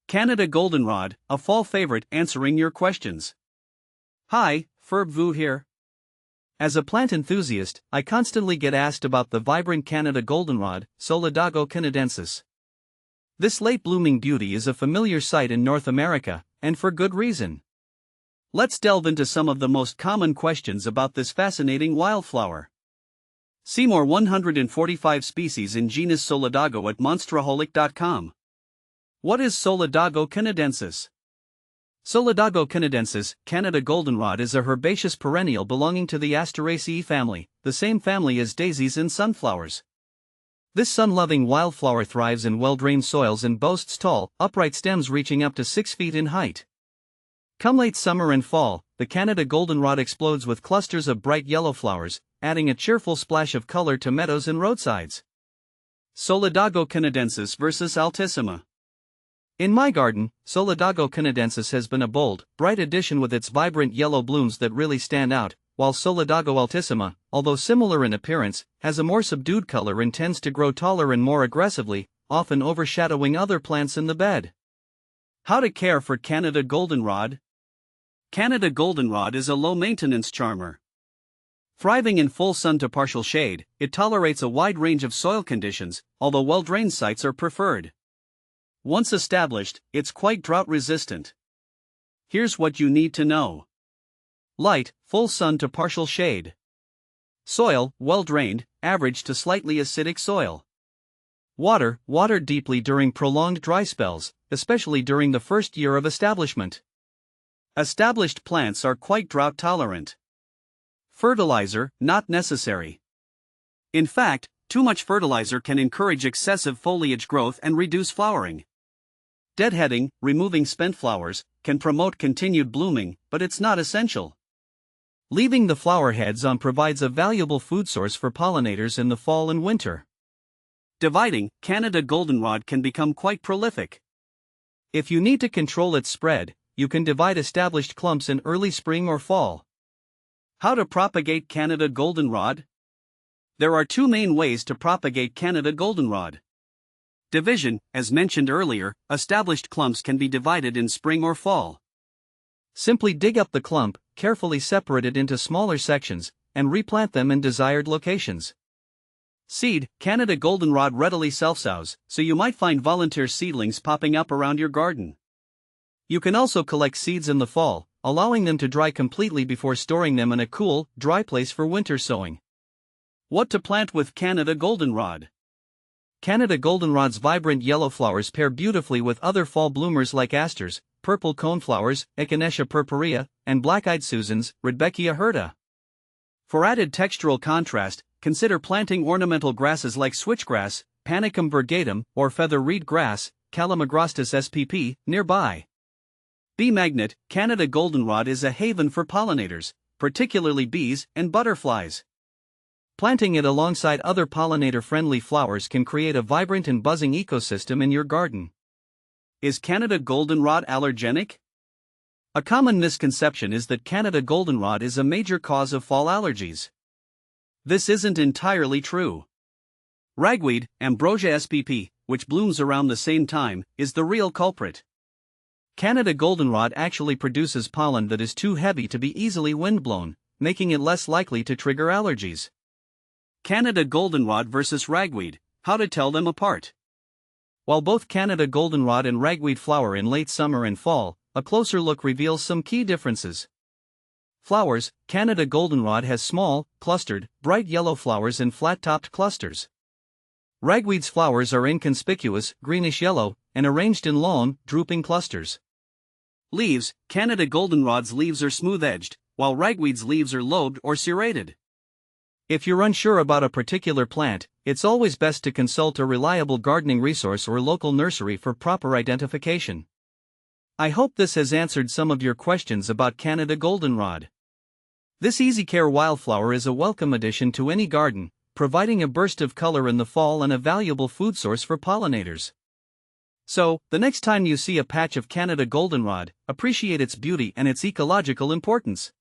Canada Goldenrod, a fall favorite answering your questions. Hi, Ferb Vu here. As a plant enthusiast, I constantly get asked about the vibrant Canada Goldenrod, Solidago canadensis. This late-blooming beauty is a familiar sight in North America, and for good reason. Let's delve into some of the most common questions about this fascinating wildflower. See more 145 species in genus Solidago at monsteraholic.com. What is Solidago canadensis? Solidago canadensis, Canada Goldenrod, is a herbaceous perennial belonging to the Asteraceae family, the same family as daisies and sunflowers. This sun-loving wildflower thrives in well-drained soils and boasts tall, upright stems reaching up to 6 feet in height. Come late summer and fall, the Canada Goldenrod explodes with clusters of bright yellow flowers, adding a cheerful splash of color to meadows and roadsides. Solidago canadensis versus altissima. In my garden, Solidago canadensis has been a bold, bright addition with its vibrant yellow blooms that really stand out, while Solidago altissima, although similar in appearance, has a more subdued color and tends to grow taller and more aggressively, often overshadowing other plants in the bed. How to care for Canada Goldenrod? Canada Goldenrod is a low-maintenance charmer. Thriving in full sun to partial shade, it tolerates a wide range of soil conditions, although well-drained sites are preferred. Once established, it's quite drought-resistant. Here's what you need to know. Light, full sun to partial shade. Soil, well-drained, average to slightly acidic soil. Water deeply during prolonged dry spells, especially during the first year of establishment. Established plants are quite drought-tolerant. Fertilizer, not necessary. In fact, too much fertilizer can encourage excessive foliage growth and reduce flowering. Deadheading, removing spent flowers, can promote continued blooming, but it's not essential. Leaving the flower heads on provides a valuable food source for pollinators in the fall and winter. Dividing, Canada Goldenrod can become quite prolific. If you need to control its spread, you can divide established clumps in early spring or fall. How to propagate Canada Goldenrod? There are two main ways to propagate Canada Goldenrod. Division, as mentioned earlier, established clumps can be divided in spring or fall. Simply dig up the clump, carefully separate it into smaller sections, and replant them in desired locations. Seed, Canada Goldenrod readily self-sows, so you might find volunteer seedlings popping up around your garden. You can also collect seeds in the fall, allowing them to dry completely before storing them in a cool, dry place for winter sowing. What to plant with Canada Goldenrod? Canada Goldenrod's vibrant yellow flowers pair beautifully with other fall bloomers like asters, purple coneflowers, Echinacea purpurea, and black-eyed Susans, Rudbeckia hirta. For added textural contrast, consider planting ornamental grasses like switchgrass, Panicum virgatum, or feather reed grass, Calamagrostis spp, nearby. Bee magnet, Canada Goldenrod is a haven for pollinators, particularly bees and butterflies. Planting it alongside other pollinator-friendly flowers can create a vibrant and buzzing ecosystem in your garden. Is Canada Goldenrod allergenic? A common misconception is that Canada Goldenrod is a major cause of fall allergies. This isn't entirely true. Ragweed, Ambrosia spp, which blooms around the same time, is the real culprit. Canada Goldenrod actually produces pollen that is too heavy to be easily windblown, making it less likely to trigger allergies. Canada Goldenrod versus ragweed, how to tell them apart. While both Canada Goldenrod and ragweed flower in late summer and fall, a closer look reveals some key differences. Flowers, Canada Goldenrod has small, clustered, bright yellow flowers in flat-topped clusters. Ragweed's flowers are inconspicuous, greenish-yellow, and arranged in long, drooping clusters. Leaves, Canada Goldenrod's leaves are smooth-edged, while ragweed's leaves are lobed or serrated. If you're unsure about a particular plant, it's always best to consult a reliable gardening resource or local nursery for proper identification. I hope this has answered some of your questions about Canada Goldenrod. This easy-care wildflower is a welcome addition to any garden, providing a burst of color in the fall and a valuable food source for pollinators. So, the next time you see a patch of Canada Goldenrod, appreciate its beauty and its ecological importance.